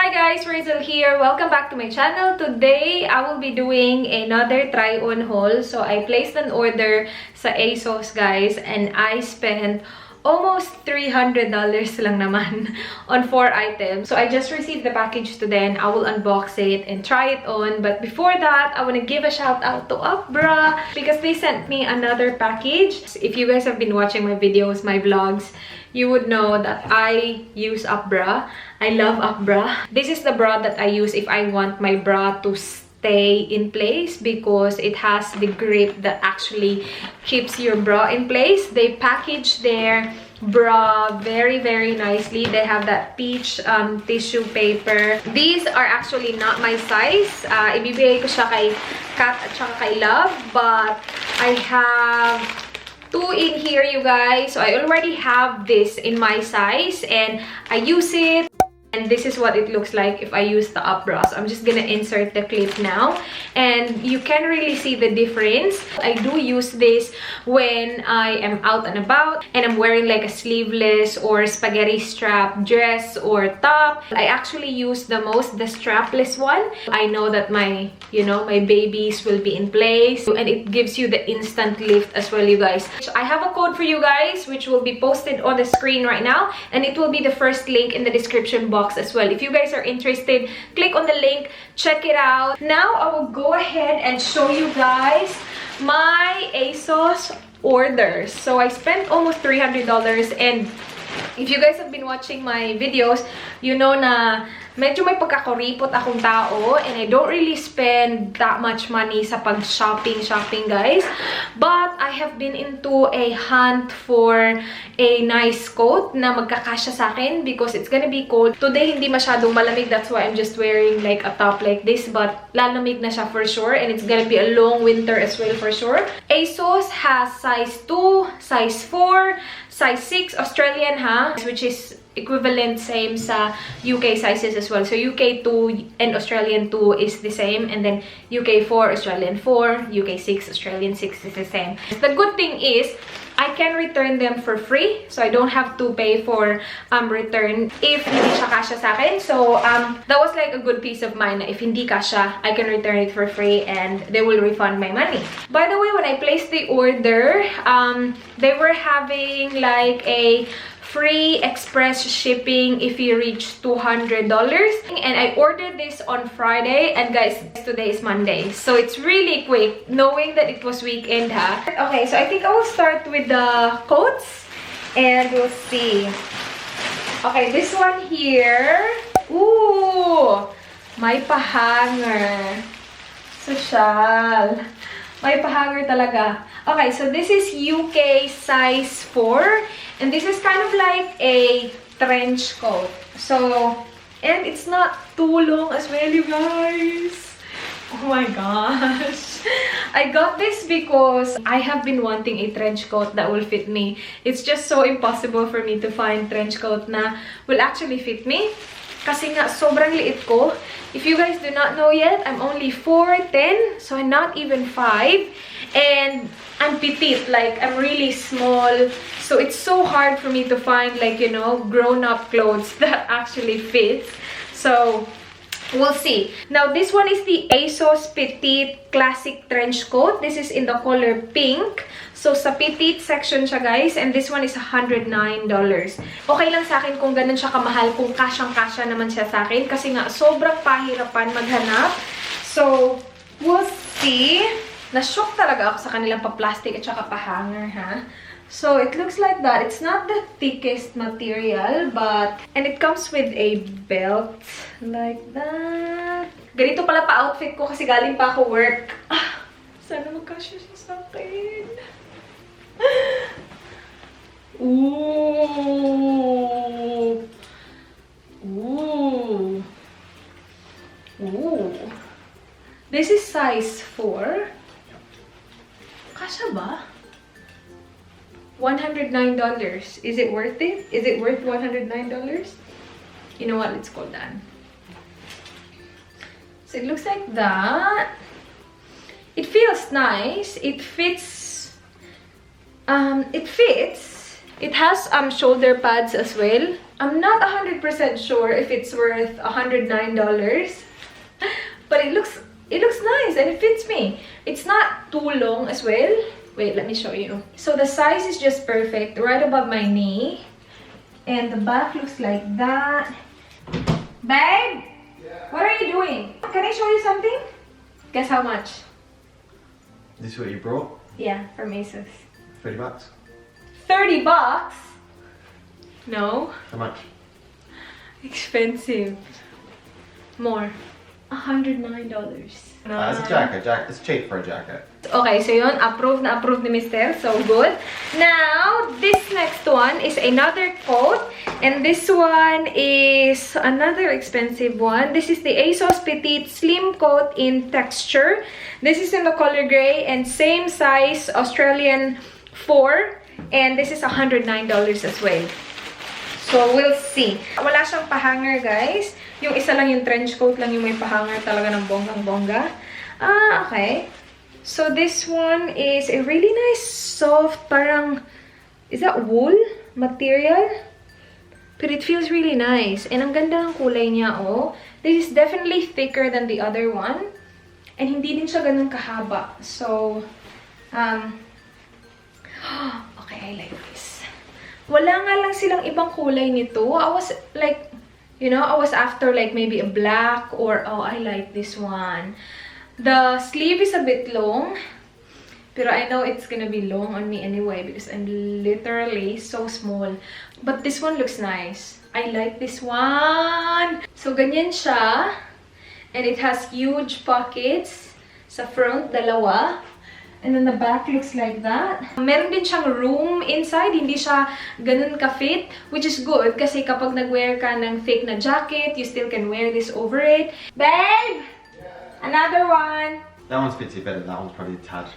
Hi guys, Rhazel here. Welcome back to my channel. Today, I will be doing another try-on haul. So, I placed an order sa ASOS guys and I spent almost $300 lang naman on 4 items. So, I just received the package today and I will unbox it and try it on. But before that, I want to give a shout out to Upbra because they sent me another package. If you guys have been watching my videos, my vlogs, you would know that I use Upbra. I love Upbra. This is the bra that I use if I want my bra to stay in place because it has the grip that actually keeps your bra in place. They package their bra very nicely. They have that peach tissue paper. These are actually not my size. Ibibigay ko siya kay Kat at saka kay Love, but I have 2 in here, you guys. So I already have this in my size and I use it. And this is what it looks like if I use the Upbra. So I'm just gonna insert the clip now. And you can really see the difference. I do use this when I am out and about and I'm wearing like a sleeveless or spaghetti strap dress or top. I actually use the most the strapless one. I know that my, my babies will be in place. And it gives you the instant lift as well, you guys. So I have a code for you guys which will be posted on the screen right now. And it will be the first link in the description box as well. If you guys are interested, click on the link, check it out. Now I will go ahead and show you guys my ASOS orders. So I spent almost $300 and if you guys have been watching my videos, you know na medyo may pagkakuripot akong tao and I don't really spend that much money sa pag-shopping, guys. But I have been into a hunt for a nice coat na magkakasya sa akin because it's gonna be cold. Today, hindi masyadong malamig. That's why I'm just wearing like a top like this. But lalamig na siya for sure and it's gonna be a long winter as well for sure. ASOS has size 2, size 4, size 6 Australian which is equivalent same sa UK sizes as well. So UK 2 and Australian 2 is the same, and then UK 4, Australian 4, UK 6, Australian 6 is the same. The good thing is I can return them for free, so I don't have to pay for return if hindi siya kasya sa akin. So that was like a good peace of mind na if hindi kasya, I can return it for free and they will refund my money. By the way, when I placed the order, they were having like a free express shipping if you reach $200, and I ordered this on Friday, and guys, today is Monday, so it's really quick knowing that it was weekend. Okay, so I think I will start with the coats and we'll see. Okay, this one here, ooh, may pahanger. Social. May pahanger talaga. Okay, so this is UK size 4. And this is kind of like a trench coat. So, and it's not too long as well, you guys. Oh my gosh. I got this because I have been wanting a trench coat that will fit me. It's just so impossible for me to find trench coat na will actually fit me. Kasi nga, sobrang liit ko. If you guys do not know yet, I'm only 4'10", so I'm not even 5. And I'm petite, like, I'm really small. So it's so hard for me to find, like, grown-up clothes that actually fit. So we'll see. Now, this one is the ASOS Petite Classic Trench Coat. This is in the color pink. So, sa Petite section siya, guys. And this one is $109. Okay lang sa akin kung ganun siya kamahal, kung kasyang-kasya naman siya sa akin. Kasi nga, sobrang pahirapan maghanap. So, we'll see. Na-shock talaga ako sa kanilang pa-plastic at saka pa-hanger, So, it looks like that. It's not the thickest material, but... And it comes with a belt. Like that. Ganito pala pa-outfit ko kasi galing pa ako work. Sana magkasya siya sa akin. Ooh. Ooh. Ooh. This is size 4. Kasya ba? $109. Is it worth it? Is it worth $109? You know what? Let's go down. So it looks like that. It feels nice. It fits. It has shoulder pads as well. I'm not 100% sure if it's worth $109, but it looks nice and it fits me. It's not too long as well. Wait, let me show you. So the size is just perfect, right above my knee. And the back looks like that. Babe, yeah. What are you doing? Can I show you something? Guess how much? This is what you brought? Yeah, from ASOS. 30 bucks. 30 bucks? No. How much? Expensive. More. $109. It's a jacket. It's cheap for a jacket. Okay, so yun, approved na approved ni Mr. So good. Now, this next one is another coat. And this one is another expensive one. This is the ASOS Petite Slim Coat in texture. This is in the color gray and same size, Australian 4. And this is $109 as well. So, we'll see. Wala siyang pahanger, guys. Yung isa lang yung trench coat lang yung may pahanger talaga ng bonggang-bongga. Okay. So, this one is a really nice, soft, parang, is that wool material? But it feels really nice. And ang ganda ng kulay niya, oh. This is definitely thicker than the other one. And hindi din siya ganun kahaba. So, okay, I like this. Wala nga lang silang ibang kulay nito. I was like, you know, I was after like maybe a black or, oh, I like this one. The sleeve is a bit long. Pero I know it's gonna be long on me anyway because I'm literally so small. But this one looks nice. I like this one. So, ganyan siya. And it has huge pockets. Sa front, dalawa. And then the back looks like that. Meron din siyang room inside. Hindi siya ganun ka-fit. Which is good kasi kapag nag-wear ka ng thick na jacket, you still can wear this over it. Babe! Yeah. Another one! That one's fits you better. That one's probably a tad.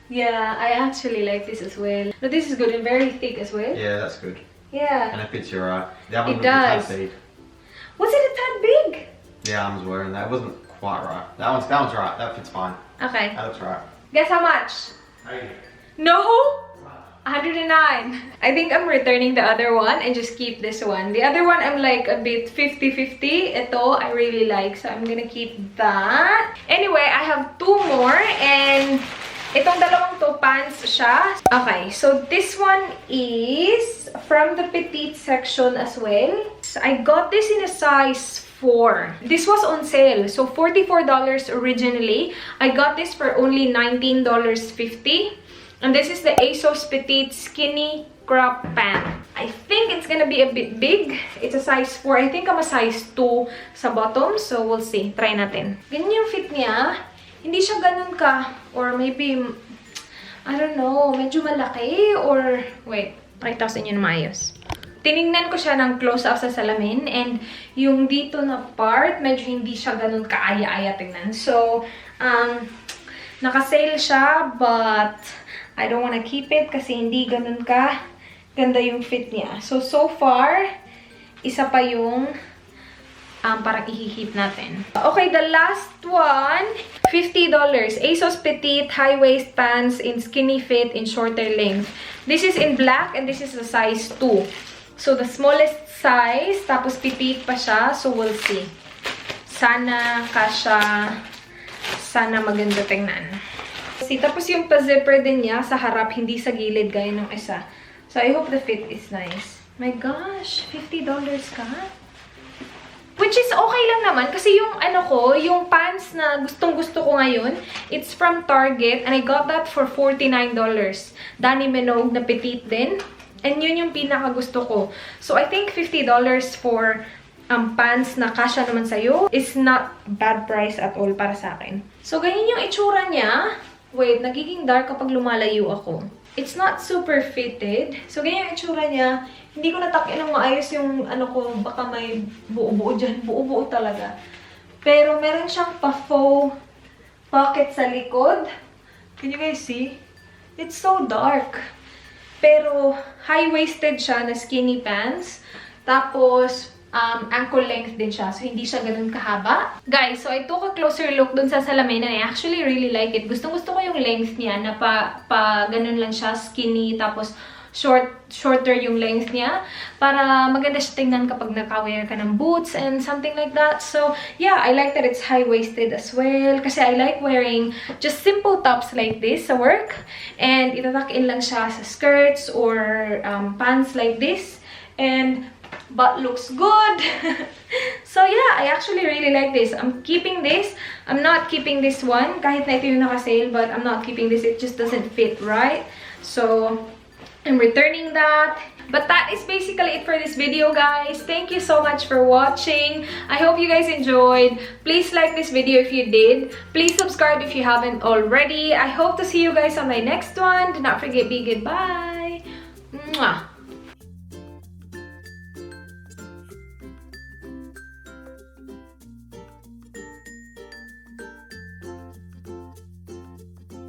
Yeah, I actually like this as well. But this is good and very thick as well. Yeah, that's good. Yeah. And it fits you right. The other one It does. was a tad big. Was it a tad big? The arms were, and that wasn't quite right. That one's right. That fits fine. Okay. That looks right. Guess how much? 80. No? 109. I think I'm returning the other one and just keep this one. The other one, I'm like a bit 50-50. Ito, I really like. So, I'm gonna keep that. Anyway, I have two more. And itong dalawang to, pants siya. Okay, so this one is from the Petite section as well. So, I got this in a size 4. This was on sale. So, $44 originally. I got this for only $19.50. And this is the ASOS Petite Skinny Crop Pant. I think it's gonna be a bit big. It's a size 4. I think I'm a size 2 sa bottom. So, we'll see. Try natin. Ganyan yung fit niya. Hindi siya ganun ka. Or maybe, I don't know, medyo malaki. Or, wait. Pakita ko sa inyo na maayos. Tinignan ko siya ng close-up sa salamin. And yung dito na part, medyo hindi siya ganun kaaya-aya tingnan. So, naka-sale siya. But, I don't wanna keep it kasi hindi ganun ka ganda yung fit niya. So far, isa pa yung parang ihihip natin. Okay, the last one, $50. ASOS Petite high-waist pants in skinny fit in shorter length. This is in black and this is a size 2. So, the smallest size, tapos petite pa siya. So, we'll see. Sana kasha, sana maganda tingnan. See, tapos yung pa-zipper din niya sa harap, hindi sa gilid gaya ng isa. So, I hope the fit is nice. My gosh, $50 ka? Which is okay lang naman kasi yung yung pants na gustong-gusto ko ngayon, it's from Target and I got that for $49. Danny Minogue na petite din. And yun yung pinaka-gusto ko. So, I think $50 for pants na kasha naman sa'yo is not bad price at all para sa akin. So, ganyan yung itsura niya. Wait, nagiging dark kapag lumalayo ako. It's not super fitted. So, ganyan yung itsura niya. Hindi ko natakin ng maayos yung ko, baka may buo-buo dyan. Buo-buo talaga. Pero meron siyang pa-faux pocket sa likod. Can you guys see? It's so dark. Pero high-waisted siya na skinny pants. Tapos, ankle length din siya. So, hindi siya ganun kahaba. Guys, so I took a closer look dun sa salamin and I actually really like it. Gustong-gusto ko yung length niya na pa ganun lang siya, skinny, tapos shorter yung length niya para maganda siya tingnan kapag naka-wear ka ng boots and something like that. So yeah, I like that it's high-waisted as well kasi I like wearing just simple tops like this sa work, and itatak in lang siya sa skirts or pants like this, and but looks good. So yeah, I actually really like this. I'm keeping this. I'm not keeping this one kahit na ito yung naka-sale, but I'm not keeping this. It just doesn't fit right. So I'm returning that. But that is basically it for this video, guys. Thank you so much for watching. I hope you guys enjoyed. Please like this video if you did. Please subscribe if you haven't already. I hope to see you guys on my next one. Do not forget, be good. Bye. Mwah.